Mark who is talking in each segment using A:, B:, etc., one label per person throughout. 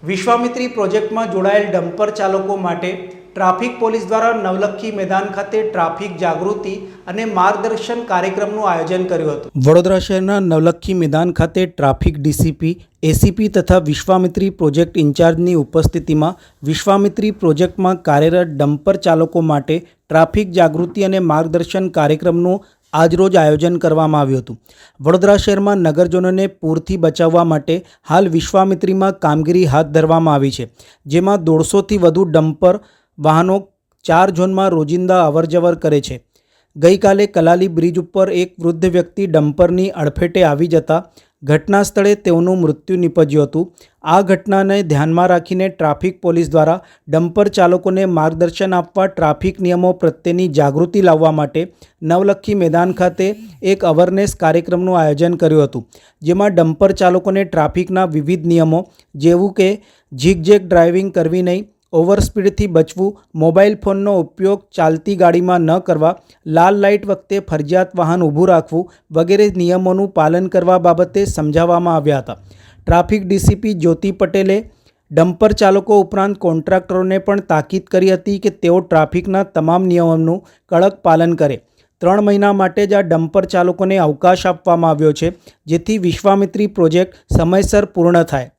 A: વિશ્વામિત્રી પ્રોજેક્ટમાં જોડાયેલ ડમ્પર ચાલકો માટે ટ્રાફિક પોલીસ દ્વારા નવલખી મેદાન ખાતે ટ્રાફિક જાગૃતિ અને માર્ગદર્શન કાર્યક્રમનું આયોજન કર્યું હતું। વડોદરા શહેરના નવલખી મેદાન ખાતે ટ્રાફિક ડીસીપી, એસીપી તથા વિશ્વામિત્રી પ્રોજેક્ટ ઇન્ચાર્જની ઉપસ્થિતિમાં વિશ્વામિત્રી પ્રોજેક્ટમાં કાર્યરત ડમ્પર ચાલકો માટે ટ્રાફિક જાગૃતિ અને માર્ગદર્શન કાર્યક્રમનું આજરોજ આયોજન કરવામાં આવ્યું હતું। વડોદરા શહેરમાં નગરજનોને પૂરથી બચાવવા માટે હાલ વિશ્વામિત્રીમાં કામગીરી હાથ ધરવામાં આવી છે, જેમાં 150થી વધુ ડમ્પર વાહનો 4 ઝોનમાં રોજિંદા અવરજવર કરે છે। ગઈકાલે કલાલી બ્રિજ ઉપર એક વૃદ્ધ વ્યક્તિ ડમ્પરની અડફેટે આવી જતા ઘટના સ્થળે તેઓનું મૃત્યુ નીપજ્યું હતું। આ ઘટનાને ધ્યાનમાં રાખીને ટ્રાફિક પોલીસ દ્વારા ડમ્પર ચાલકોને માર્ગદર્શન આપવા ટ્રાફિક નિયમો પ્રત્યેની જાગૃતિ લાવવા માટે નવલખી મેદાન ખાતે એક અવેરનેસ કાર્યક્રમનું આયોજન કર્યું હતું, જેમાં ડમ્પર ચાલકોને ટ્રાફિકના વિવિધ નિયમો જેવું કે ઝીગઝેગ ડ્રાઇવિંગ કરવી નહીં, ઓવર સ્પીડથી બચવું, મોબાઈલ ફોનનો ઉપયોગ ચાલતી ગાડીમાં ન કરવા, લાલ લાઇટ વખતે ફરજિયાત વાહન ઊભું રાખવું વગેરે નિયમોનું પાલન કરવા બાબતે સમજાવવામાં આવ્યા હતા। ટ્રાફિક ડીસીપી જ્યોતિ પટેલે ડમ્પર ચાલકો ઉપરાંત કોન્ટ્રાક્ટરોને પણ તાકીદ કરી હતી કે તેઓ ટ્રાફિકના તમામ નિયમોનું કડક પાલન કરે। 3 મહિના માટે જ આ ડમ્પર ચાલકોને અવકાશ આપવામાં આવ્યો છે, જેથી વિશ્વામિત્રી પ્રોજેક્ટ સમયસર પૂર્ણ થાય।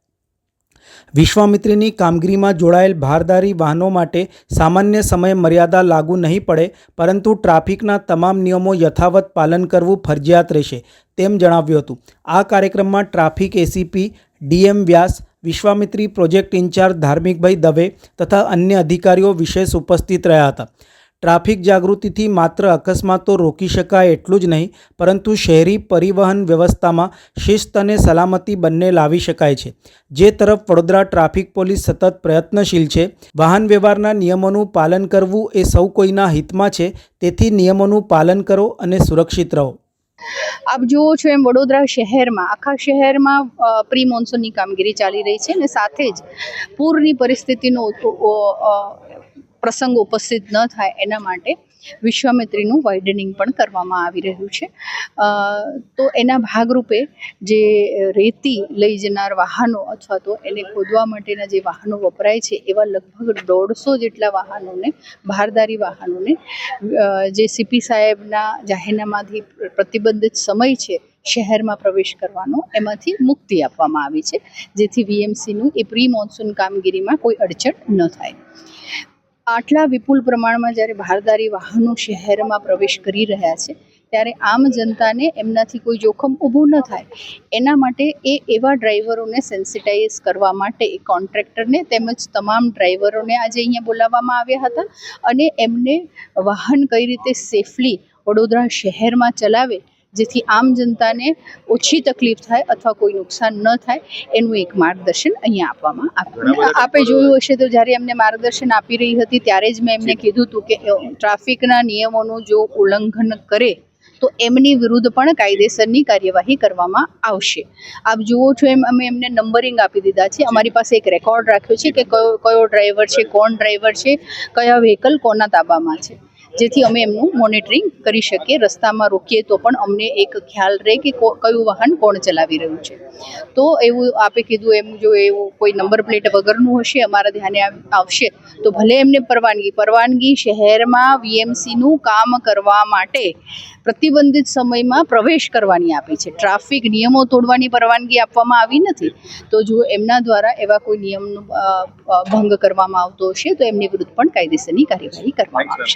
A: વિશ્વામિત્રીની કામગીરીમાં જોડાયેલ ભારદારી વાહનો માટે સામાન્ય સમય મર્યાદા લાગુ નહીં પડે, પરંતુ ટ્રાફિકના તમામ નિયમો યથાવત પાલન કરવું ફરજિયાત રહેશે, તેમ જણાવ્યું હતું। આ કાર્યક્રમમાં ટ્રાફિક એસીપી ડીએમ વ્યાસ, વિશ્વામિત્રી પ્રોજેક્ટ ઇન્ચાર્જ ધાર્મિકભાઈ દવે તથા અન્ય અધિકારીઓ વિશેષ ઉપસ્થિત રહ્યા હતા। ટ્રાફિક જાગૃતિથી માત્ર અકસ્માતો રોકી શકાય એટલું જ નહીં, પરંતુ શહેરી પરિવહન વ્યવસ્થામાં શિસ્ત અને સલામતી બંને લાવી શકાય છે, જે તરફ વડોદરા ટ્રાફિક પોલીસ સતત પ્રયત્નશીલ છે। વાહન વ્યવહારના નિયમોનું પાલન કરવું એ સૌ કોઈના હિતમાં છે, તેથી નિયમોનું પાલન કરો અને સુરક્ષિત રહો।
B: આપ જુઓ છો એમ વડોદરા શહેરમાં આખા શહેરમાં પ્રી મોન્સૂનની કામગીરી ચાલી રહી છે, અને સાથે જ પૂરની પરિસ્થિતિનો પ્રસંગ ઉપસ્થિત ન થાય એના માટે વિશ્વામિત્રીનું વાઇડનિંગ પણ કરવામાં આવી રહ્યું છે। તો એના ભાગરૂપે જે રેતી લઈ જનાર વાહનો અથવા તો એને ખોદવા માટેના જે વાહનો વપરાય છે એવા લગભગ 150 જેટલા વાહનોને, ભારદારી વાહનોને જે સીપી સાહેબના જાહેરનામાથી પ્રતિબંધિત સમય છે શહેરમાં પ્રવેશ કરવાનો, એમાંથી મુક્તિ આપવામાં આવી છે, જેથી વીએમસીનું એ પ્રી મોન્સૂન કામગીરીમાં કોઈ અડચણ ન થાય। આટલા વિપુલ પ્રમાણમાં જ્યારે ભારદારી વાહનો શહેરમાં પ્રવેશ કરી રહ્યા છે, ત્યારે આમ જનતાને એમનાથી કોઈ જોખમ ઊભું ન થાય એના માટે એવા ડ્રાઈવરોને સેન્સિટાઇઝ કરવા માટે એ કોન્ટ્રાક્ટરને તેમજ તમામ ડ્રાઈવરોને આજે અહીંયા બોલાવવામાં આવ્યા હતા, અને એમને વાહન કઈ રીતે સેફલી વડોદરા શહેરમાં ચલાવે જેથી આમ જનતાને ઓછી તકલીફ થાય અથવા કોઈ નુકસાન ન થાય એનું એક માર્ગદર્શન અહીંયા આપવામાં આવ્યું। આપે જોયું હશે તો જ્યારે એમને માર્ગદર્શન આપી રહી હતી ત્યારે જ મેં એમને કીધું હતું કે ટ્રાફિકના નિયમોનું જો ઉલ્લંઘન કરે તો એમની વિરુદ્ધ પણ કાયદેસરની કાર્યવાહી કરવામાં આવશે। આપ જુઓ છો એમ અમે એમને નંબરિંગ આપી દીધા છે। અમારી પાસે એક રેકોર્ડ રાખ્યો છે કે કયો ડ્રાઈવર છે, કોણ ડ્રાઈવર છે, કયા વ્હીકલ કોના તાબામાં છે, જેથી અમે એમનું મોનિટરિંગ કરી શકીએ। રસ્તામાં રોકીએ તો પણ અમને એક ખ્યાલ રહે કે કયું વાહન કોણ ચલાવી રહ્યું છે। તો એવું આપે કીધું એમ જો એવું કોઈ નંબર પ્લેટ વગરનું હશે અમારા ધ્યાને આવશે તો ભલે એમને પરવાનગી શહેરમાં વીએમસીનું કામ કરવા માટે પ્રતિબંધિત સમયમાં પ્રવેશ કરવાની આપી છે, ટ્રાફિક નિયમો તોડવાની પરવાનગી આપવામાં આવી નથી। તો જો એમના દ્વારા એવા કોઈ નિયમનો ભંગ કરવામાં આવતો હશે તો એમની વિરુદ્ધ પણ કાયદેસરની કાર્યવાહી કરવામાં આવશે।